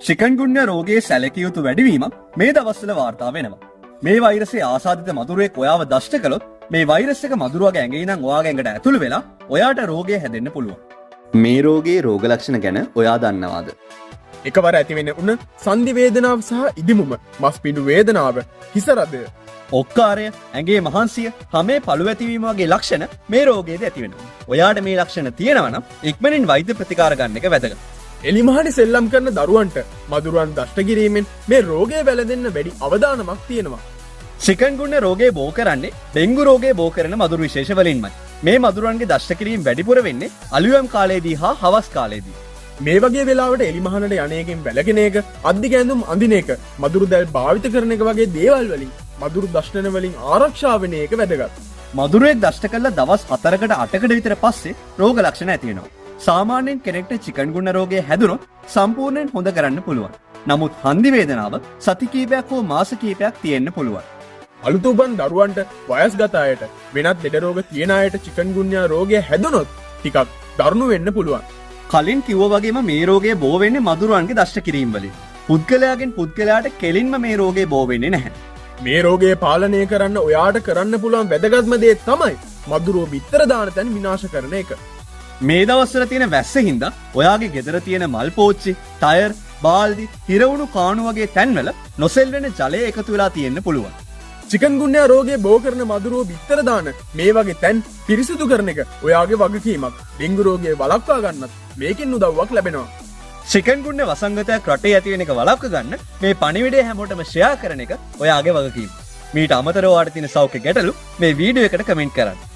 චිකන්ගුන්යා රෝගයේ සැලකිය යුතු වැඩිවීමක් මේ දවස්වල වාර්තා වෙනවා. මේ වෛරසයේ ආසාදිත මදුරුවෙක් ඔයාව දෂ්ට කළොත් මේ වෛරස් එක මදුරුවගේ ඇඟේ ඉඳන් ඔයාගේ ඇඟට ඇතුළු වෙලා ඔයාට රෝගය හැදෙන්න පුළුවන්. මේ රෝගයේ රෝග ලක්ෂණ ගැන ඔයා දන්නවාද? එකවර ඇතිවෙන උන සන්ධි වේදනාව සහ ඉදිමුම, මස්පිඩු වේදනාව, හිස රදය, ඔක්කාරය, ඇඟේ මහන්සිය, හමේ පළු ඇතිවීම වගේ ලක්ෂණ මේ රෝගයේදී ඇති වෙනවා. ඔයාට මේ ලක්ෂණ තියෙනවා නම් ඉක්මනින් වෛද්‍ය ප්‍රතිකාර ගන්න එක වැදගත්. එලිමහනි සෙල්ලම් කරන දරුවන්ට මදුරුවන් දෂ්ට කිරීමෙන් මේ රෝගය වැළඳෙන්න වැඩි අවධානමක් තියෙනවා. චිකන්ගුන්යා රෝගය බෝ කරන්නේ ඩෙන්ගු රෝගය බෝ කරන මදුරු විශේෂ වලින්මයි. මේ මදුරුවන්ගේ දෂ්ට කිරීම වැඩිපුර වෙන්නේ අලුයම් කාලයේදී හා හවස් කාලයේදී. මේ වගේ වෙලාවට එලිමහනට යන්නේකින් වැළකෙන එක, අද්දි ගැඳුම් අඳින එක, මදුරු දැල් භාවිත කරන එක වගේ දේවල් වලින් මදුරු දෂ්ටන වලින් ආරක්ෂා වෙන එක වැදගත්. මදුරුවෙක් දෂ්ට කළා දවස් 4කට 8කට විතර පස්සේ රෝග ලක්ෂණ ඇති වෙනවා. සාමාන්‍යයෙන් කෙනෙක්ට චිකන්ගුන්යා රෝගය හැදුනොත් සම්පූර්ණයෙන් හොඳ කරන්න පුළුවන්. නමුත් හන්දි වේදනාව සති කිහිපයක් හෝ මාස කිහිපයක් තියෙන්න පුළුවන්. අලුත උපන් දරුවන්ට, වයස්ගත අයට, වෙනත් ලෙඩ රෝග තියෙන අයට චිකන්ගුන්යා රෝගය හැදුනොත් ටිකක් දරුණු වෙන්න පුළුවන්. කලින් කිව්වා වගේම මේ රෝගය බෝ වෙන්නේ මදුරුවන්ගේ දෂ්ට කිරීම වලින්. පුද්ගලයාගෙන් පුද්ගලයාට කෙලින්ම මේ රෝගය බෝ වෙන්නේ නැහැ. මේ රෝගය පාලනය කරන්න ඔයාට කරන්න පුළුවන් වැදගත්ම දේ තමයි මදුරුව බිත්තර දාන තැන් විනාශ කරන එක. මේ දවස්වල තියෙන වැස්ස හින්දා ඔයාගේ ගෙදර තියෙන මල් පෝච්චි, ටයර්, බාල්දි, හිරවුණු කාණු වගේ තැන්වල නොසෙල්වෙන ජලය එකතු වෙලා තියෙන්න පුළුවන්. චිකන්ගුන්යා රෝගය බෝ කරන මදුරුව බිත්තර දාන මේ වගේ තැන් පිරිසිදු කරන එක ඔයාගේ වගකීමක්. ඩෙන්ගු රෝගය වළක්වා ගන්නත් මේකෙන් උදව්වක් ලැබෙනවා. චිකන්ගුන්යා වසංගතයක් රටේ ඇති වෙන එක වළක්ව ගන්න මේ පණිවිඩය හැමෝටම ෂෙයා කරන එක ඔයාගේ වගකීම. මීට අමතරව ඔයාට තියෙන සෞඛ්‍ය ගැටලු මේ වීඩියෝ එකට කමෙන්ට් කරන්න.